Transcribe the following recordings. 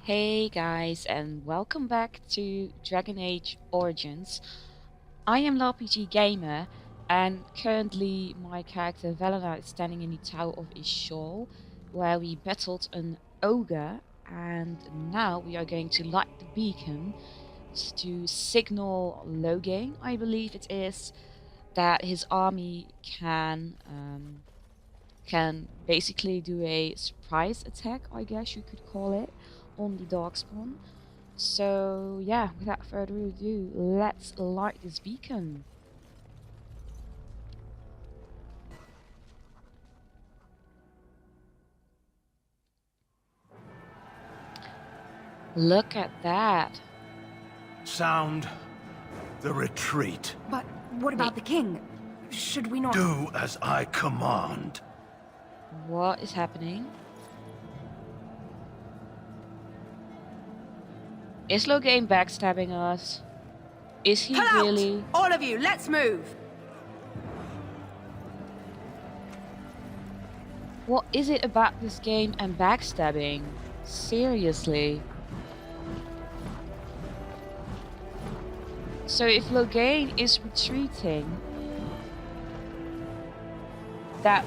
Hey guys, and welcome back to Dragon Age Origins. I am Larpg Gamer, and currently my character Valena is standing in the Tower of Ishol, where we battled an ogre, and now we are going to light the beacon to signal Loghain, I believe it is, that his army can basically do a surprise attack, I guess you could call it, on the Darkspawn. So yeah, without further ado, let's light this beacon. Look at that. Sound the retreat. But what about the king? Should we not... Do as I command. What is happening? Is Loghain backstabbing us? Is he Pull really? out! All of you, let's move! What is it about this game and backstabbing? Seriously. So if Loghain is retreating, that...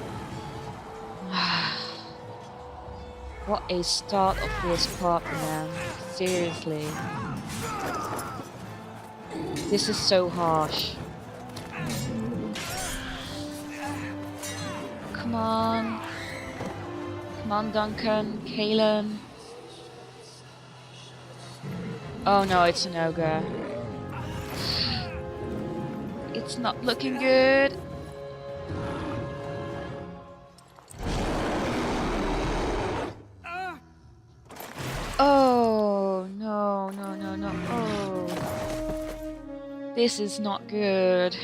What a start of this part, man. Seriously. This is so harsh. Come on. Come on, Duncan, Kalen. Oh no, it's an ogre. It's not looking good. Oh, no. Oh. This is not good.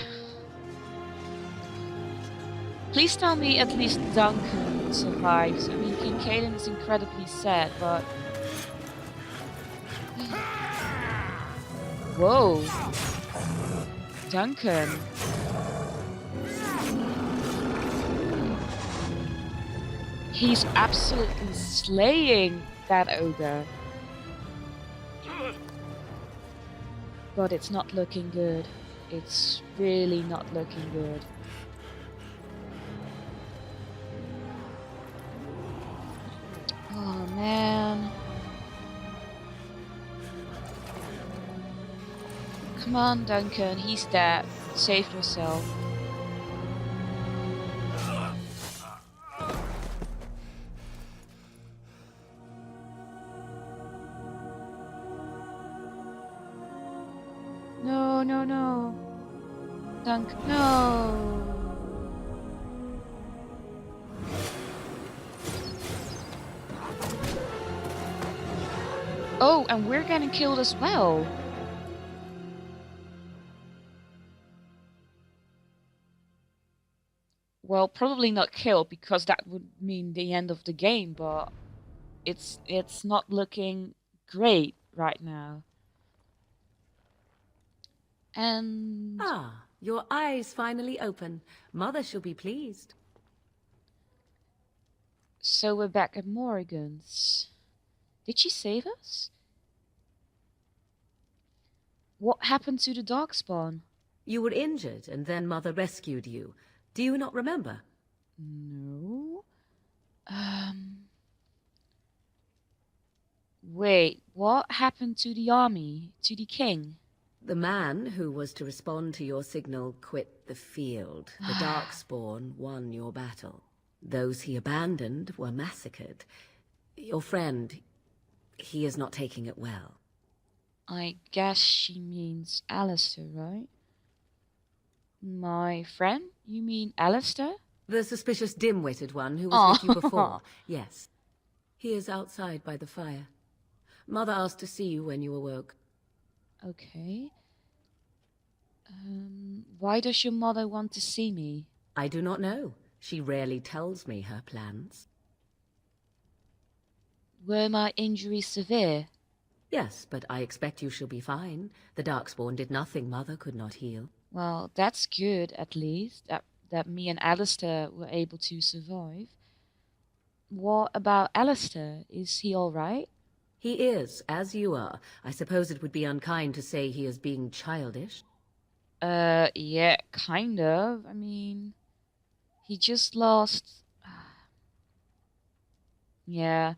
Please tell me at least Duncan survives. I mean, King Caden is incredibly sad, but... Whoa. Duncan. He's absolutely slaying that ogre. But it's not looking good. It's really not looking good. Oh man. Come on, Duncan, he's dead. Save yourself. No. Dunk, no. Oh, and we're getting killed as well. Well, probably not killed, because that would mean the end of the game, but it's not looking great right now. And... Ah, your eyes finally open. Mother shall be pleased. So we're back at Morrigan's. Did she save us? What happened to the Darkspawn? You were injured, and then Mother rescued you. Do you not remember? No. Wait, what happened to the army? To the king? The man who was to respond to your signal quit the field. The Darkspawn won your battle. Those he abandoned were massacred. Your friend, he is not taking it well. I guess she means Alistair, right? My friend? You mean Alistair? The suspicious dim-witted one who was with you before. Yes. He is outside by the fire. Mother asked to see you when you awoke. Okay. Why does your mother want to see me? I do not know. She rarely tells me her plans. Were my injuries severe? Yes, but I expect you shall be fine. The Darkspawn did nothing Mother could not heal. Well, that's good, at least, that me and Alistair were able to survive. What about Alistair? Is he alright? He is, as you are. I suppose it would be unkind to say he is being childish. Yeah, kind of. I mean, he just lost. Yeah,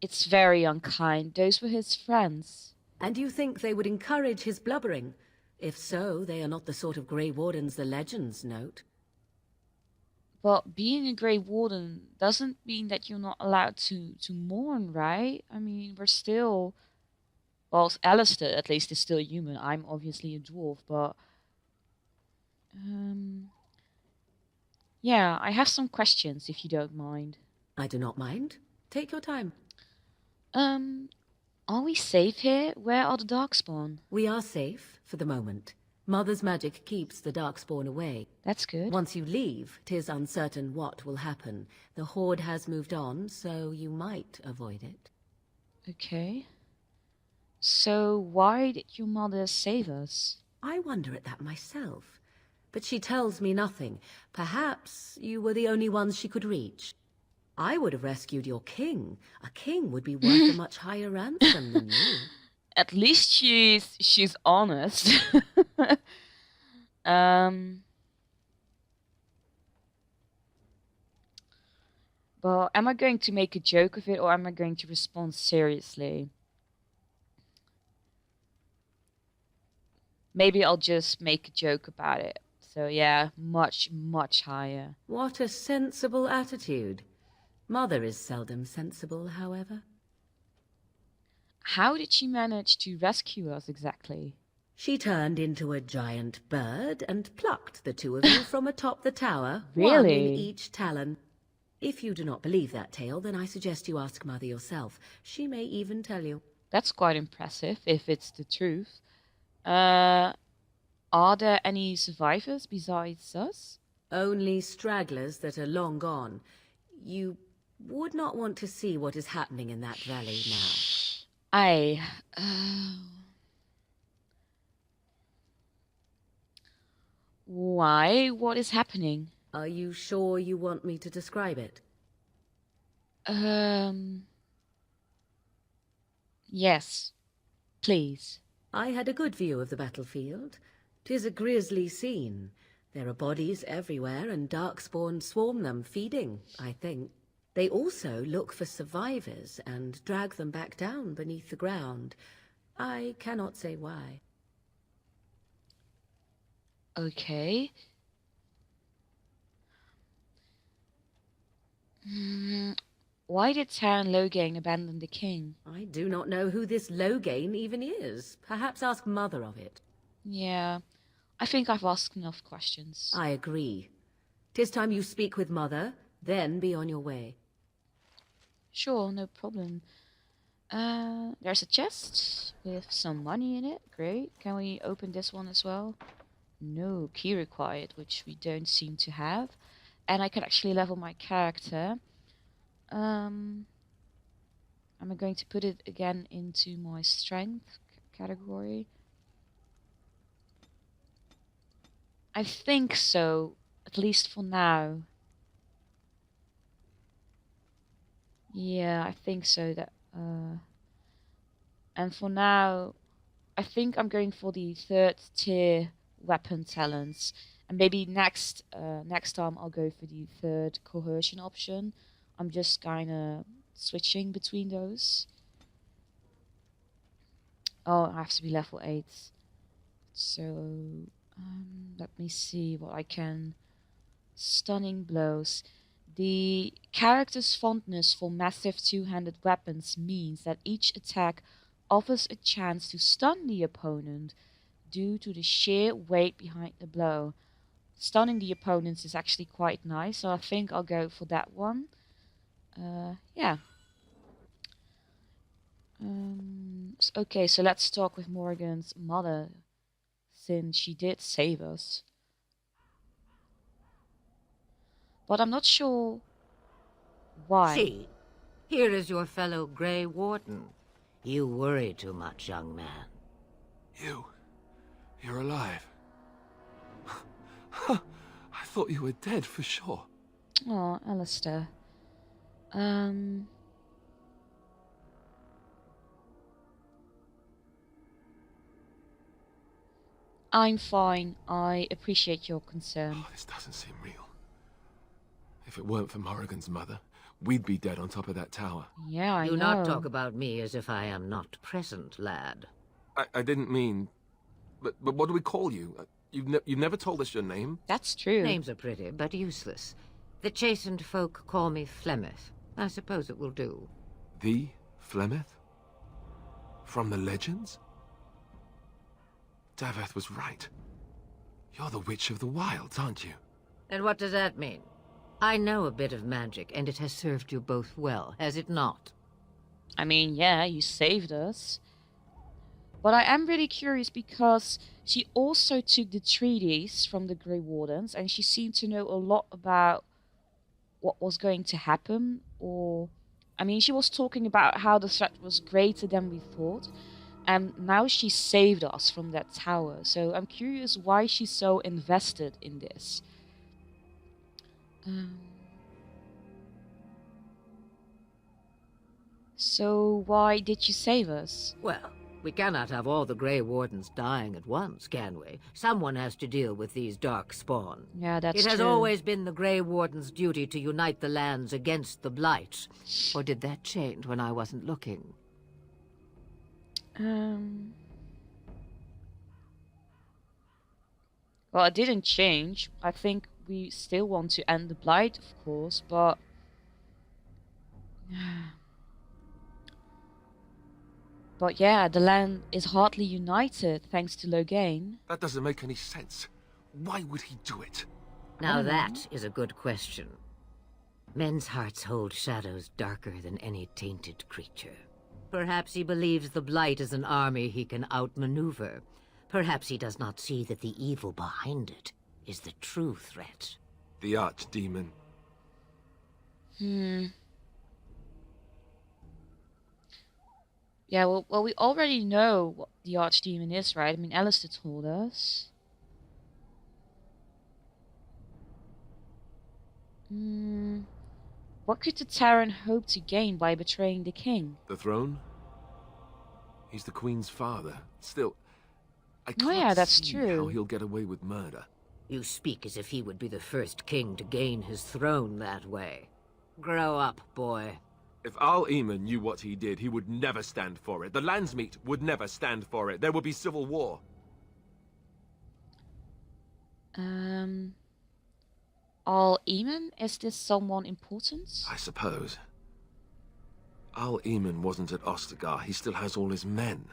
it's very unkind. Those were his friends. And you think they would encourage his blubbering? If so, they are not the sort of Grey Wardens the legends note. But being a Grey Warden doesn't mean that you're not allowed to mourn, right? I mean, we're still. Well, Alistair at least is still human. I'm obviously a dwarf, but um, yeah, I have some questions if you don't mind. I do not mind. Take your time. Um, are we safe here? Where are the Darkspawn? We are safe, for the moment. Mother's magic keeps the Darkspawn away. That's good. Once you leave, 'tis uncertain what will happen. The Horde has moved on, so you might avoid it. Okay. So why did your mother save us? I wonder at that myself. But she tells me nothing. Perhaps you were the only ones she could reach. I would have rescued your king. A king would be worth a much higher ransom than you. At least she's honest. um but am I going to make a joke of it or am I going to respond seriously? Maybe I'll just make a joke about it. So yeah, much, much higher. What a sensible attitude. Mother is seldom sensible, however. How did she manage to rescue us exactly? She turned into a giant bird and plucked the two of you from atop the tower, one in Really? each talon. If you do not believe that tale, then I suggest you ask Mother yourself. She may even tell you. That's quite impressive, if it's the truth. Are there any survivors besides us? Only stragglers that are long gone. You would not want to see what is happening in that valley now. I... Why? What is happening? Are you sure you want me to describe it? Yes. Please. I had a good view of the battlefield. 'Tis a grisly scene. There are bodies everywhere, and darkspawn swarm them, feeding, I think. They also look for survivors and drag them back down beneath the ground. I cannot say why. Okay. Why did Taryn Logain abandon the king? I do not know who this Logain even is. Perhaps ask Mother of it. Yeah, I think I've asked enough questions. I agree. 'Tis time you speak with Mother, then be on your way. Sure, no problem. There's a chest with some money in it. Great. Can we open this one as well? No key required, which we don't seem to have. And I can actually level my character. I'm going to put it again into my strength category. I think so, at least for now. Yeah, I think so. And for now, I think I'm going for the 3rd tier weapon talents, and maybe next time I'll go for the 3rd coercion option. I'm just kind of switching between those. Oh, I have to be level 8. So let me see what I can. Stunning blows. The character's fondness for massive two-handed weapons means that each attack offers a chance to stun the opponent due to the sheer weight behind the blow. Stunning the opponents is actually quite nice, so I think I'll go for that one. Yeah. Okay, so let's talk with Morgan's mother, since she did save us. But I'm not sure why. See, here is your fellow Grey Warden. You worry too much, young man. You're alive. I thought you were dead for sure. Oh, Alistair. I'm fine. I appreciate your concern. Oh, this doesn't seem real. If it weren't for Morrigan's mother, we'd be dead on top of that tower. Yeah, I Do know. not talk about me as if I am not present, lad. I didn't mean... But what do we call you? You've never told us your name? That's true. Names are pretty, but useless. The chastened folk call me Flemeth. I suppose it will do. The Flemeth? From the legends? Daveth was right. You're the Witch of the Wilds, aren't you? And what does that mean? I know a bit of magic, and it has served you both well, has it not? I mean, yeah, you saved us. But I am really curious because she also took the treaties from the Grey Wardens, and she seemed to know a lot about what was going to happen. Or, I mean, she was talking about how the threat was greater than we thought, and now she saved us from that tower. So I'm curious why she's so invested in this. So why did you save us? Well, we cannot have all the Grey Wardens dying at once, can we? Someone has to deal with these dark spawn. Yeah, that's It has true. always been the Grey Warden's duty to unite the lands against the Blight. Or did that change when I wasn't looking? Well, it didn't change. I think we still want to end the Blight, of course, but... But yeah, the land is hardly united thanks to Loghain. That doesn't make any sense. Why would he do it? Now that is a good question. Men's hearts hold shadows darker than any tainted creature. Perhaps he believes the Blight is an army he can outmaneuver. Perhaps he does not see that the evil behind it is the true threat. The Archdemon. Yeah, well, we already know what the Archdemon is, right? I mean, Alistair told us. What could the Terran hope to gain by betraying the king? The throne? He's the Queen's father. Still, I Oh, can't yeah, that's see true. how he'll get away with murder. You speak as if he would be the first king to gain his throne that way. Grow up, boy. If Al Eamon knew what he did, he would never stand for it. The Landsmeet would never stand for it. There would be civil war. Al Eamon? Is this someone important? I suppose. Al Eamon wasn't at Ostagar. He still has all his men.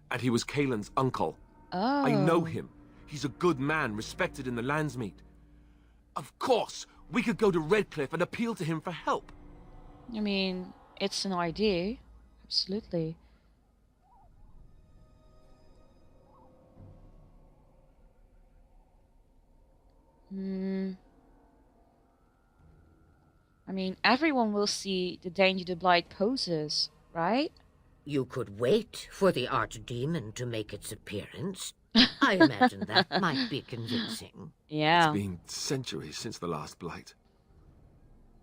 And he was Kaelin's uncle. Oh. I know him. He's a good man, respected in the Landsmeet. Of course, we could go to Redcliffe and appeal to him for help. I mean, it's an idea. Absolutely. I mean, everyone will see the danger the Blight poses, right? You could wait for the Archdemon to make its appearance. I imagine that might be convincing. Yeah. It's been centuries since the last Blight.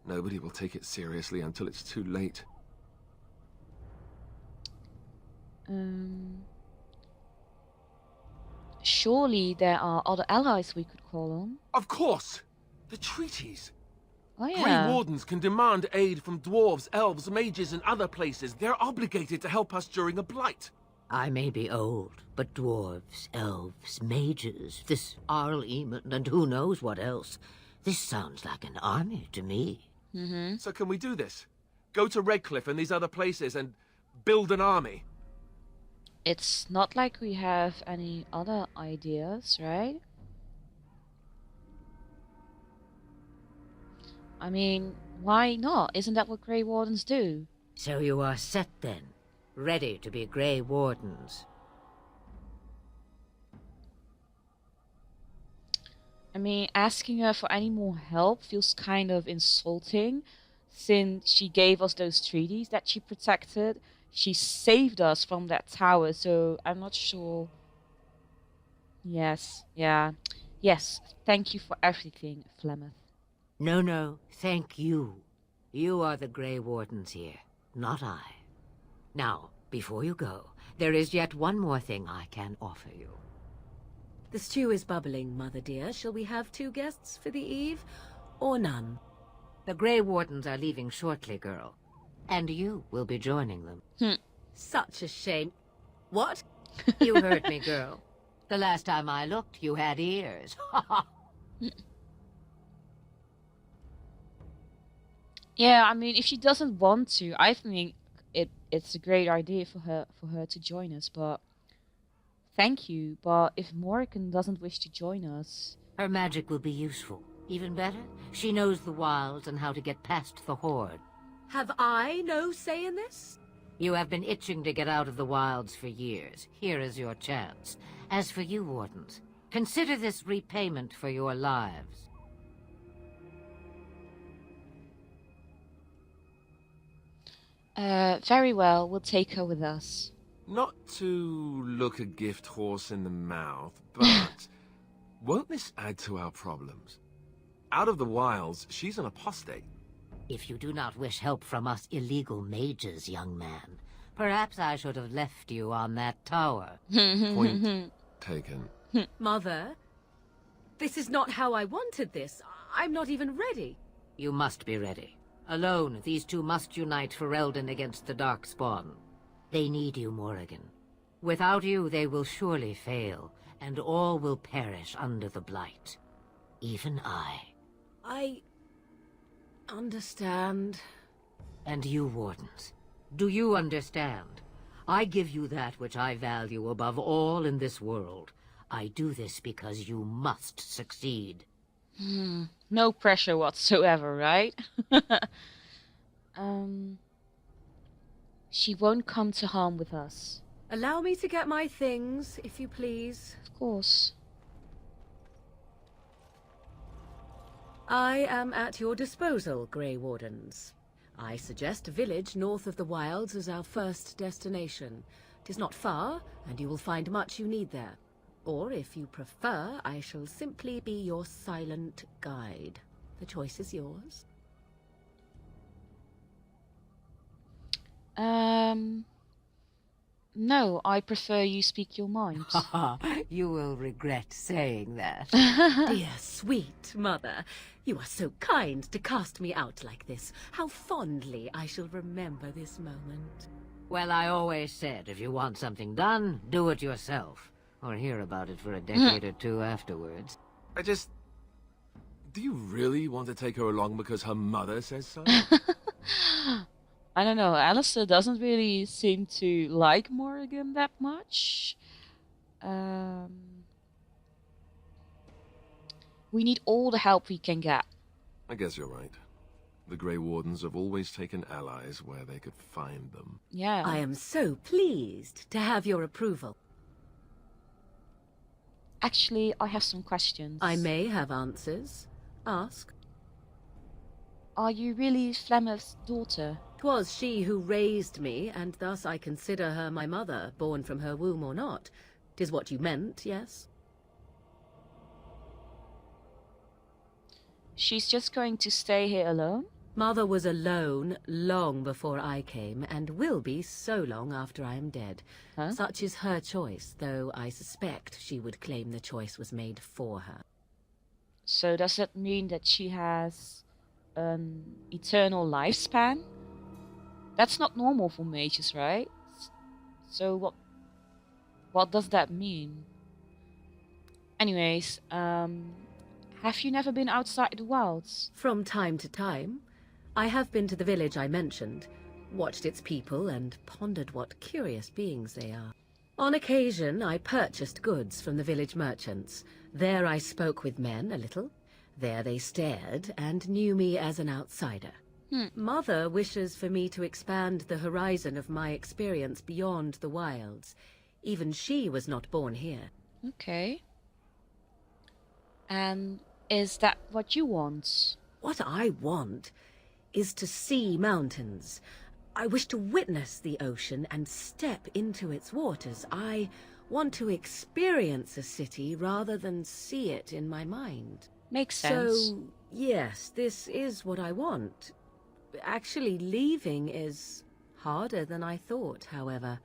Nobody will take it seriously until it's too late. Surely there are other allies we could call on. Of course! The treaties! Oh Grey yeah. Wardens can demand aid from dwarves, elves, mages, and other places. They're obligated to help us during a Blight. I may be old, but dwarves, elves, mages, this Arl Eamon, and who knows what else. This sounds like an army to me. So can we do this? Go to Redcliffe and these other places and build an army? It's not like we have any other ideas, right? I mean, why not? Isn't that what Grey Wardens do? So you are set then, ready to be Grey Wardens. I mean, asking her for any more help feels kind of insulting, since she gave us those treaties that she protected. She saved us from that tower, so I'm not sure. Yes, yeah. Yes, thank you for everything, Flemeth. No, thank you. You are the Grey Wardens here, not I. Now, before you go, there is yet one more thing I can offer you. The stew is bubbling, Mother dear. Shall we have 2 guests for the eve, or none? The Grey Wardens are leaving shortly, girl. And you will be joining them. Such a shame. What? You heard me, girl. The last time I looked, you had ears. Yeah, I mean, if she doesn't want to, I think it's a great idea for her to join us. But thank you. But if Morrigan doesn't wish to join us, Her magic will be useful. Even better, she knows the wilds and how to get past the Horde. Have I no say in this? You have been itching to get out of the wilds for years. Here is your chance. As for you, Wardens, consider this repayment for your lives. very well, we'll take her with us. Not to look a gift horse in the mouth, but won't this add to our problems? Out of the wilds, she's an apostate. If you do not wish help from us illegal mages, young man, perhaps I should have left you on that tower. Point taken. Mother, this is not how I wanted this. I'm not even ready. You must be ready. Alone, these 2 must unite for Eldon against the Darkspawn. They need you, Morrigan. Without you, they will surely fail, and all will perish under the Blight. Even I. I understand. And you, Wardens, do you understand? I give you that which I value above all in this world. I do this because you must succeed. No pressure whatsoever, right? She won't come to harm with us. Allow me to get my things, if you please. Of course. I am at your disposal, Grey Wardens. I suggest a village north of the wilds as our first destination. 'Tis not far, and you will find much you need there. Or, if you prefer, I shall simply be your silent guide. The choice is yours. No, I prefer you speak your mind. You will regret saying that. Dear, sweet mother, you are so kind to cast me out like this. How fondly I shall remember this moment. Well, I always said, if you want something done, do it yourself. Or hear about it for a decade or 2 afterwards. Do you really want to take her along because her mother says so? I don't know, Alistair doesn't really seem to like Morrigan that much. We need all the help we can get. I guess you're right. The Grey Wardens have always taken allies where they could find them. Yeah. I am so pleased to have your approval. Actually, I have some questions. I may have answers. Ask. Are you really Flemeth's daughter? 'Twas she who raised me, and thus I consider her my mother, born from her womb or not. 'Tis what you meant, yes? She's just going to stay here alone? Mother was alone long before I came, and will be so long after I am dead. Huh? Such is her choice, though I suspect she would claim the choice was made for her. So does that mean that she has an eternal lifespan? That's not normal for mages, right? So what does that mean? Anyways, have you never been outside the wilds? From time to time, I have been to the village I mentioned, watched its people, and pondered what curious beings they are. On occasion, I purchased goods from the village merchants. There I spoke with men a little. There they stared and knew me as an outsider. Mother wishes for me to expand the horizon of my experience beyond the wilds. Even she was not born here. Okay. And is that what you want? What I want is to see mountains. I wish to witness the ocean and step into its waters. I want to experience a city rather than see it in my mind. Makes sense. So, yes, this is what I want. Actually, leaving is harder than I thought, however.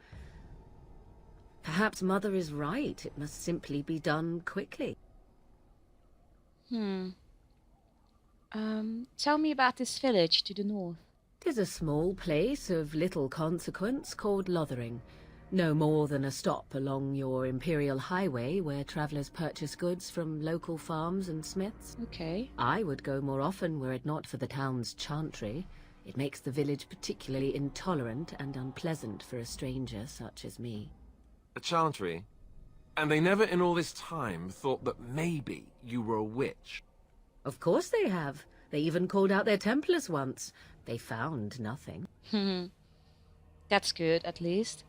Perhaps Mother is right. It must simply be done quickly. Tell me about this village to the north. 'Tis a small place of little consequence called Lothering. No more than a stop along your Imperial Highway where travellers purchase goods from local farms and smiths. Okay. I would go more often were it not for the town's chantry. It makes the village particularly intolerant and unpleasant for a stranger such as me. A chantry? And they never in all this time thought that maybe you were a witch? Of course they have. They even called out their Templars once. They found nothing. That's good, at least.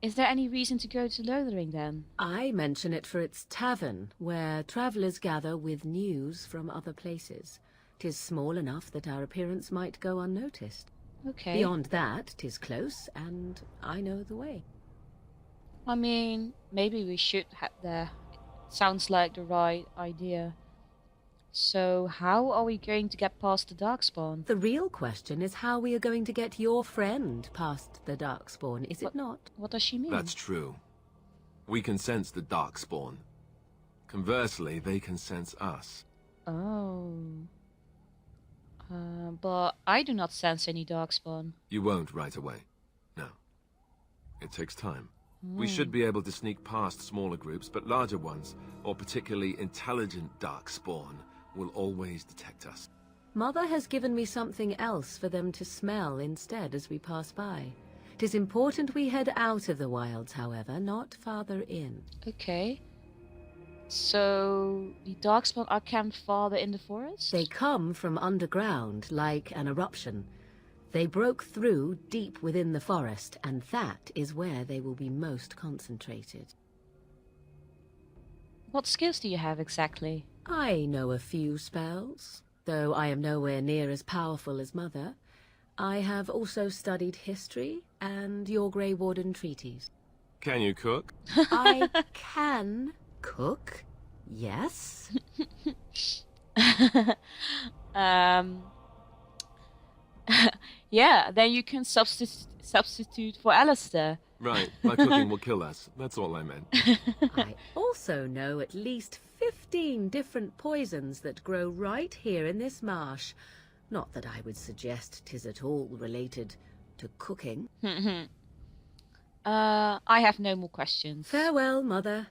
Is there any reason to go to Lothering, then? I mention it for its tavern, where travellers gather with news from other places. 'Tis small enough that our appearance might go unnoticed. Okay. Beyond that, 'tis close, and I know the way. I mean, maybe we should head there. It sounds like the right idea. So, how are we going to get past the Darkspawn? The real question is how we are going to get your friend past the Darkspawn, is it not? What does she mean? That's true. We can sense the Darkspawn. Conversely, they can sense us. Oh. But I do not sense any Darkspawn. You won't right away. No. It takes time. We should be able to sneak past smaller groups, but larger ones, or particularly intelligent Darkspawn, will always detect us. Mother has given me something else for them to smell instead as we pass by. 'Tis important we head out of the wilds, however, not farther in. Okay. So, the Darkspawn are camped farther in the forest? They come from underground, like an eruption. They broke through deep within the forest, and that is where they will be most concentrated. What skills do you have exactly? I know a few spells, though I am nowhere near as powerful as Mother. I have also studied history and your Grey Warden treaties. Can you cook? I can cook, yes. Yeah, then you can substitute for Alistair. Right, my cooking will kill us. That's all I meant. I also know at least 15 different poisons that grow right here in this marsh. Not that I would suggest 'tis at all related to cooking. I have no more questions. Farewell, Mother.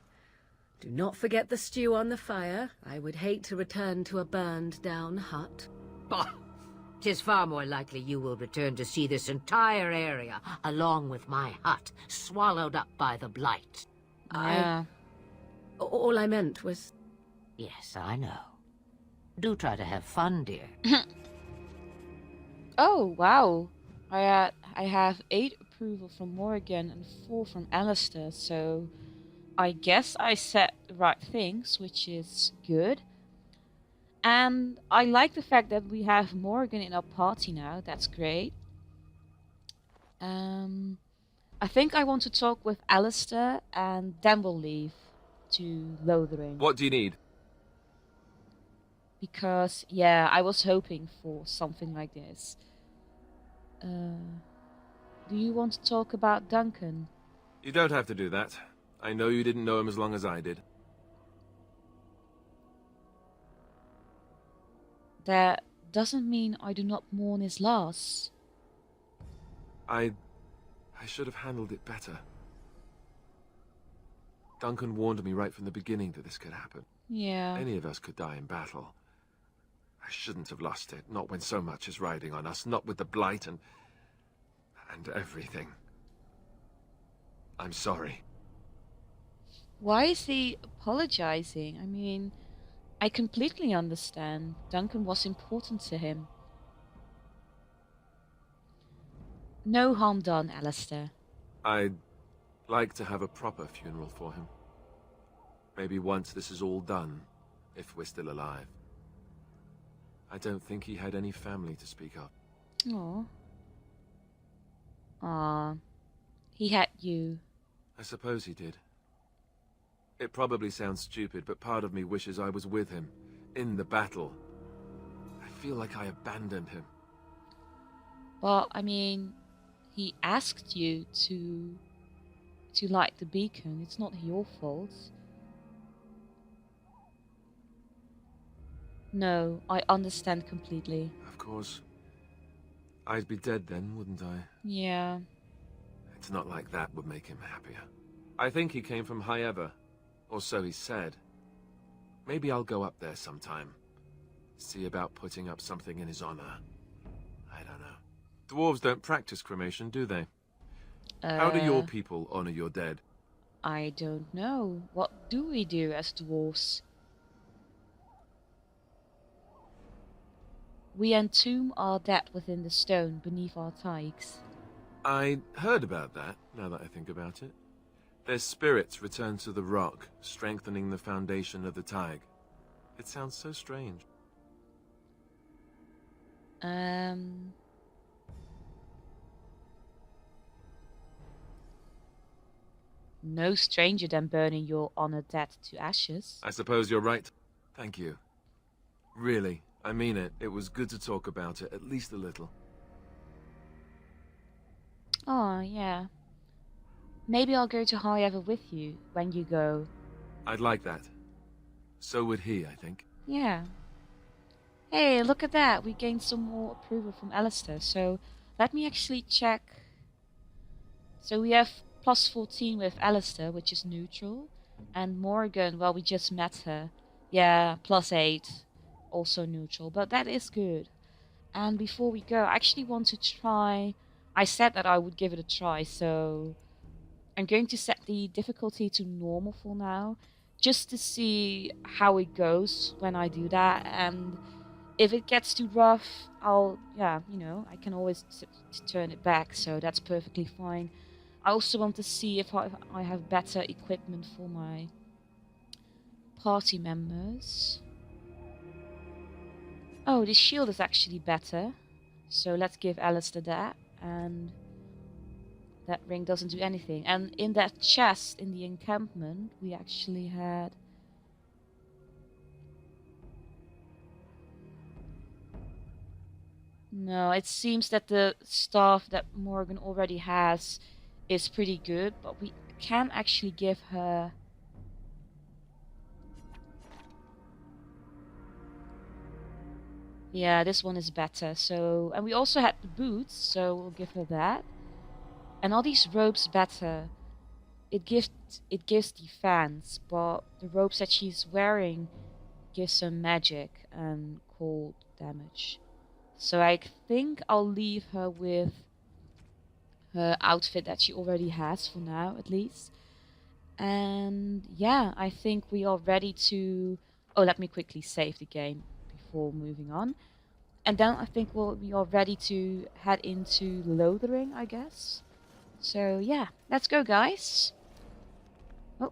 Do not forget the stew on the fire. I would hate to return to a burned-down hut. Bah! 'Tis far more likely you will return to see this entire area, along with my hut, swallowed up by the blight. Yeah. All I meant was... Yes, I know. Do try to have fun, dear. Oh, wow. I have 8 approval from Morgan and 4 from Alistair, so I guess I said the right things, which is good. And I like the fact that we have Morgan in our party now. That's great. I think I want to talk with Alistair and then we'll leave to Lothering. What do you need? Because, yeah, I was hoping for something like this. Do you want to talk about Duncan? You don't have to do that. I know you didn't know him as long as I did. That doesn't mean I do not mourn his loss. I should have handled it better. Duncan warned me right from the beginning that this could happen. Yeah. Any of us could die in battle. I shouldn't have lost it, not when so much is riding on us, not with the blight and everything. I'm sorry. Why is he apologizing? I mean, I completely understand. Duncan was important to him. No harm done, Alistair. I'd like to have a proper funeral for him. Maybe once this is all done, if we're still alive. I don't think he had any family to speak of. Aw. Aw. He had you. I suppose he did. It probably sounds stupid, but part of me wishes I was with him, in the battle. I feel like I abandoned him. Well, I mean, he asked you to to light the beacon. It's not your fault. No, I understand completely. Of course. I'd be dead then, wouldn't I? Yeah. It's not like that would make him happier. I think he came from High Ever, or so he said. Maybe I'll go up there sometime. See about putting up something in his honor. I don't know. Dwarves don't practice cremation, do they? How do your people honor your dead? I don't know. What do we do as dwarves? We entomb our dead within the stone beneath our tykes. I heard about that, now that I think about it. Their spirits return to the rock, strengthening the foundation of the Tig. It sounds so strange. No stranger than burning your honored dead to ashes. I suppose you're right. Thank you. Really, I mean it. It was good to talk about it, at least a little. Oh, yeah. Maybe I'll go to High Ever with you when you go. I'd like that. So would he, I think. Yeah. Hey, look at that. We gained some more approval from Alistair. So let me actually check. So we have plus 14 with Alistair, which is neutral. And Morgan, well, we just met her. Yeah, plus 8. Also neutral. But that is good. And before we go, I actually want to try... I said that I would give it a try, so... I'm going to set the difficulty to normal for now. Just to see how it goes when I do that. And if it gets too rough, I'll... Yeah, you know, I can always turn it back. So that's perfectly fine. I also want to see if I have better equipment for my party members. Oh, the shield is actually better. So let's give Alistair that. And that ring doesn't do anything. And in that chest in the encampment, we actually had... No, it seems that the staff that Morgan already has is pretty good, but we can actually give her... Yeah, this one is better. So, and we also had the boots, so we'll give her that. And are these robes better? It gives defense, but the robes that she's wearing give some magic and cold damage. So I think I'll leave her with her outfit that she already has for now, at least. And yeah, I think we are ready to... Oh, let me quickly save the game before moving on. And then I think we are ready to head into Lothering, I guess. So yeah, let's go, guys. Oh,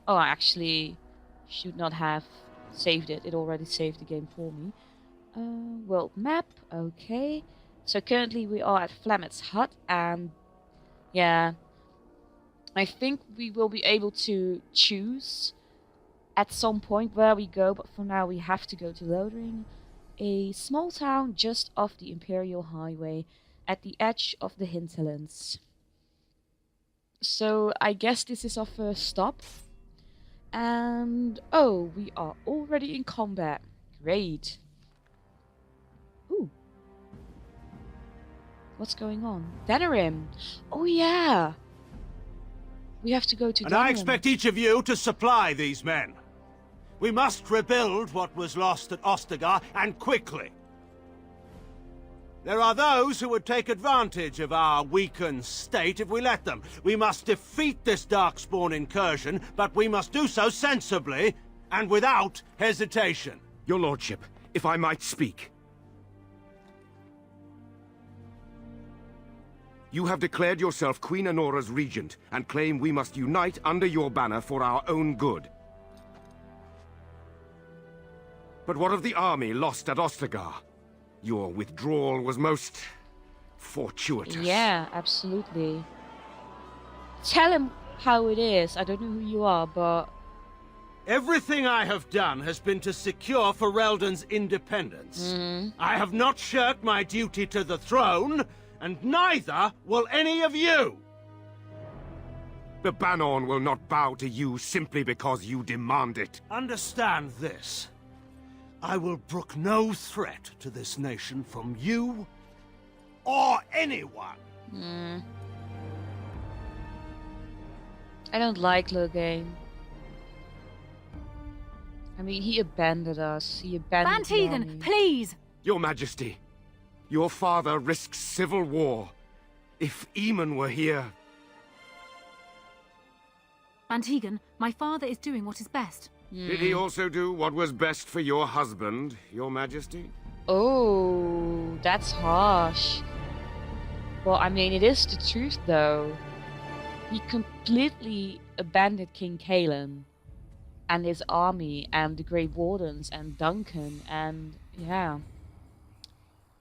I actually should not have saved it. It already saved the game for me. World map, okay. So currently we are at Flemeth's hut, and yeah, I think we will be able to choose at some point where we go, but for now we have to go to Lothering, a small town just off the Imperial Highway at the edge of the hinterlands. So I guess this is our first stop. And oh, we are already in combat. Great. Ooh. What's going on? Denerim. Oh yeah. We have to go to Denerim. And I expect each of you to supply these men. We must rebuild what was lost at Ostagar, and quickly. There are those who would take advantage of our weakened state if we let them. We must defeat this Darkspawn incursion, but we must do so sensibly and without hesitation. Your lordship, if I might speak. You have declared yourself Queen Anora's regent, and claim we must unite under your banner for our own good. But what of the army lost at Ostagar? Your withdrawal was most fortuitous. Yeah, absolutely. Tell him how it is. I don't know who you are, but... Everything I have done has been to secure Ferelden's independence. I have not shirked my duty to the throne, and neither will any of you. The Banorn will not bow to you simply because you demand it. Understand this. I will brook no threat to this nation from you or anyone. I don't like Loghain. I mean, he abandoned us. He abandoned the army. Van please! Your Majesty, your father risks civil war. If Eamon were here... Van my father is doing what is best. Did he also do what was best for your husband, your Majesty? Oh, that's harsh. Well, I mean, it is the truth, though. He completely abandoned King Cailan and his army and the Grey Wardens and Duncan, and yeah,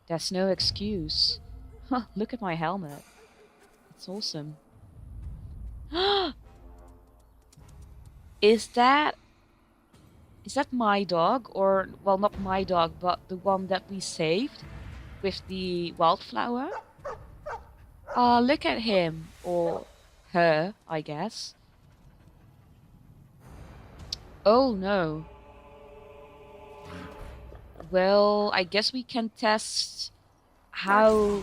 there's no excuse. Look at my helmet. It's awesome. Is that my dog? Or, well, not my dog, but the one that we saved with the wildflower? Oh, look at him. Or her, I guess. Oh, no. Well, I guess we can test how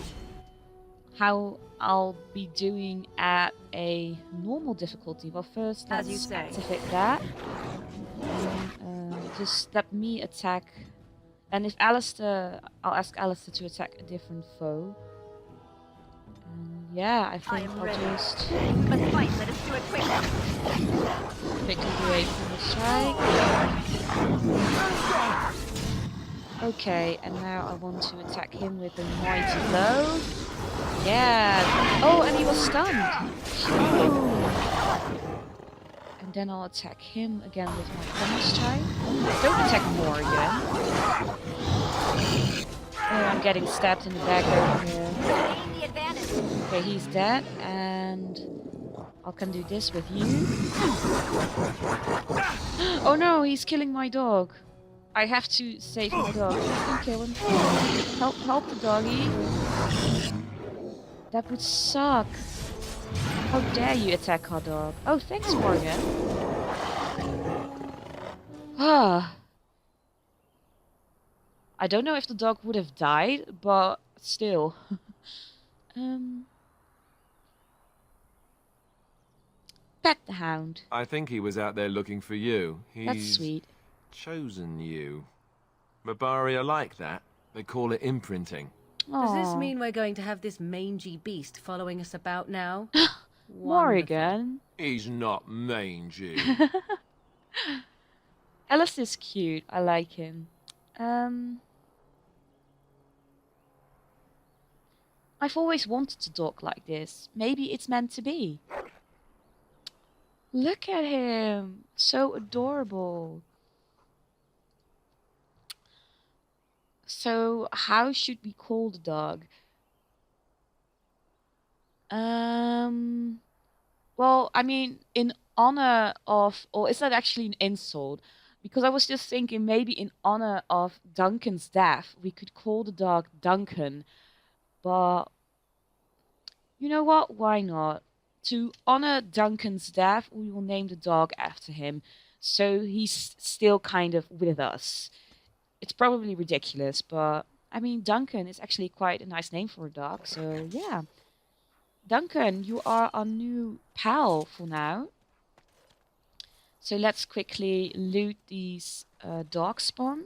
I'll be doing at a normal difficulty. Well, first As you let's say. activate that. Just let me attack. And if Alistair, I'll ask Alistair to attack a different foe. Yeah, I think I'll just Let's fight, let us do it quickly. quickly do a full strike. Okay, and now I want to attack him with a mighty blow. Yeah. Oh, and he was stunned. And then I'll attack him again with my common strike. Don't attack more again. Oh, I'm getting stabbed in the back over here. Gain the advantage. Okay, he's dead, and I can do this with you. Oh no, he's killing my dog. I have to save my dog. Please don't kill him. Help the doggy. That would suck. How dare you attack our dog? Oh, thanks, Morgan. Ah. I don't know if the dog would have died, but still. Pet the hound. I think he was out there looking for you. That's He's sweet. chosen you. Mabaria like that. They call it imprinting. Does this Aw. mean we're going to have this mangy beast following us about now? Morrigan? He's not mangy. Alice is cute. I like him. I've always wanted to dog like this. Maybe it's meant to be. Look at him. So adorable. So, how should we call the dog? Well, I mean, in honor of, or is that actually an insult? Because I was just thinking maybe in honor of Duncan's death, we could call the dog Duncan. But, you know what? Why not? To honor Duncan's death, we will name the dog after him. So he's still kind of with us. It's probably ridiculous, but I mean, Duncan is actually quite a nice name for a dog, so yeah. Duncan, you are our new pal for now. So let's quickly loot these dog spawn.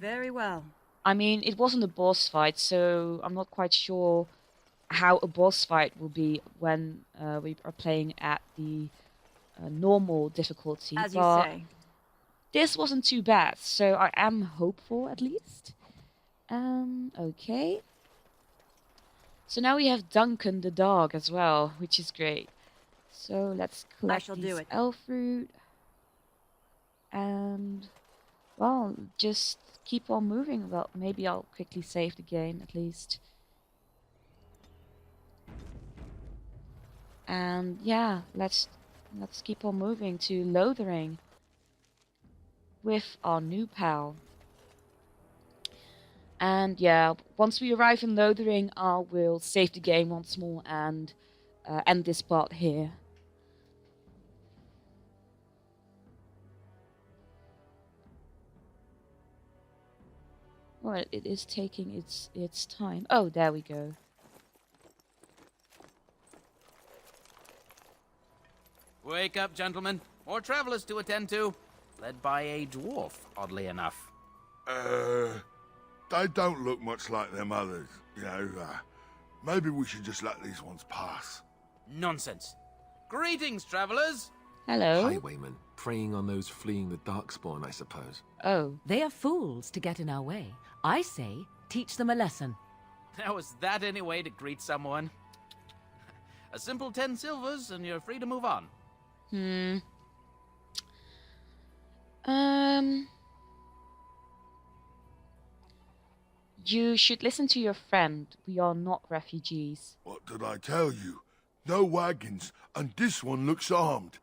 Very well. I mean, it wasn't a boss fight, so I'm not quite sure how a boss fight will be when we are playing at the normal difficulty. As you but say. this wasn't too bad, so I am hopeful at least. Okay. So now we have Duncan the dog as well, which is great. So let's collect shall do these it. elf fruit. And, well, just keep on moving. Well, maybe I'll quickly save the game at least. And yeah, let's keep on moving to Lothering with our new pal. And yeah, once we arrive in Lothering, I will save the game once more and end this part here. Well, it is taking its time. Oh, there we go. Wake up, gentlemen. More travelers to attend to. Led by a dwarf, oddly enough. They don't look much like them others, you know. Maybe we should just let these ones pass. Nonsense. Greetings, travelers. Hello. Highwaymen, preying on those fleeing the Darkspawn, I suppose. Oh. They are fools to get in our way. I say, teach them a lesson. How is that any way to greet someone? A simple 10 silvers and you're free to move on. You should listen to your friend. We are not refugees. What did I tell you? No wagons, and this one looks armed.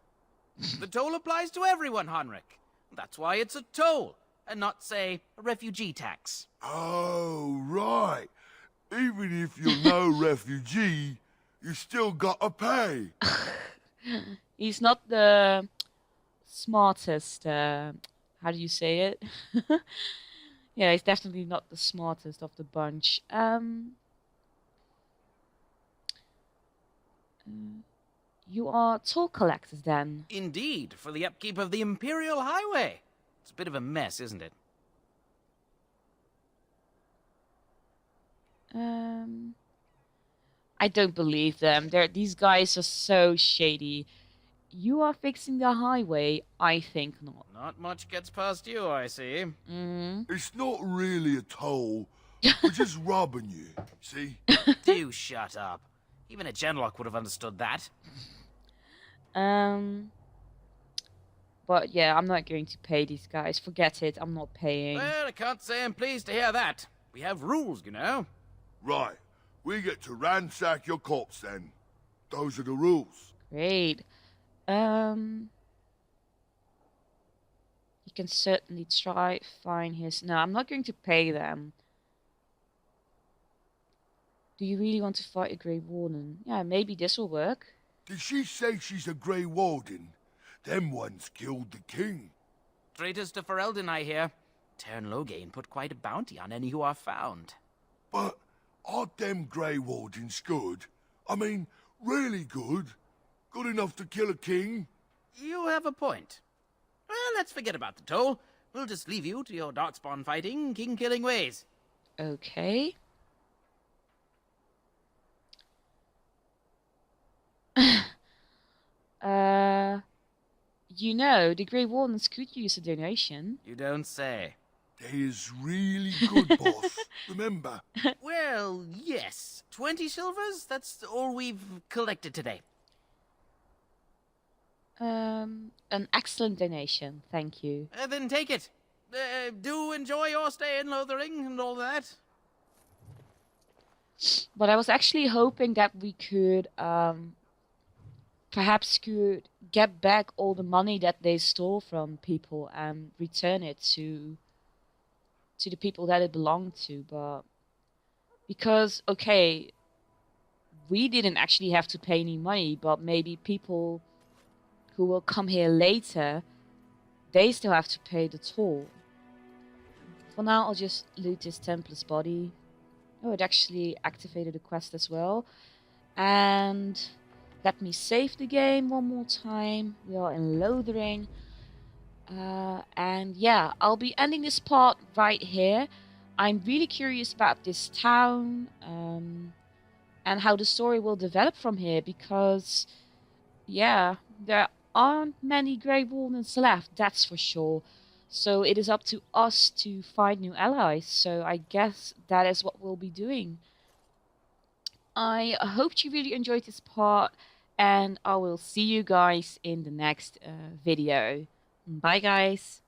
The toll applies to everyone, Henrik. That's why it's a toll, and not, say, a refugee tax. Oh, right. Even if you're no refugee, you still gotta pay. He's not the smartest, how do you say it? Yeah, he's definitely not the smartest of the bunch. You are toll collectors then? Indeed, for the upkeep of the Imperial Highway. It's a bit of a mess, isn't it? I don't believe them. These guys are so shady. You are fixing the highway? I think not. Not much gets past you, I see. It's not really a toll. We're just robbing you, see? Do shut up. Even a Genlock would have understood that. But yeah, I'm not going to pay these guys. Forget it, I'm not paying. Well, I can't say I'm pleased to hear that. We have rules, you know. Right. We get to ransack your corpse then. Those are the rules. Great. You can certainly try find his... No, I'm not going to pay them. Do you really want to fight a Grey Warden? Yeah, maybe this will work. Did she say she's a Grey Warden? Them ones killed the king. Traitors to Ferelden, I hear. Tern Loghain put quite a bounty on any who are found. But aren't them Grey Wardens good? I mean, really good? Good enough to kill a king? You have a point. Well, let's forget about the toll. We'll just leave you to your darkspawn fighting, king-killing ways. Okay. You know, the Grey Wardens could use a donation. You don't say. They is really good, boss. Remember? Well, yes. 20 silvers? That's all we've collected today. An excellent donation, thank you. Then take it. Do enjoy your stay in Lothering and all that. But I was actually hoping that we could, perhaps could get back all the money that they stole from people and return it to the people that it belonged to. But because, okay, we didn't actually have to pay any money, but maybe people who will come here later, they still have to pay the toll. For now, I'll just loot this Templar's body. Oh, it actually activated a quest as well. And let me save the game one more time. We are in Lothering. And yeah, I'll be ending this part right here. I'm really curious about this town and how the story will develop from here, because yeah, there aren't many Grey Wardens left, that's for sure. So it is up to us to find new allies. So I guess that is what we'll be doing. I hope you really enjoyed this part, and I will see you guys in the next video. Bye guys.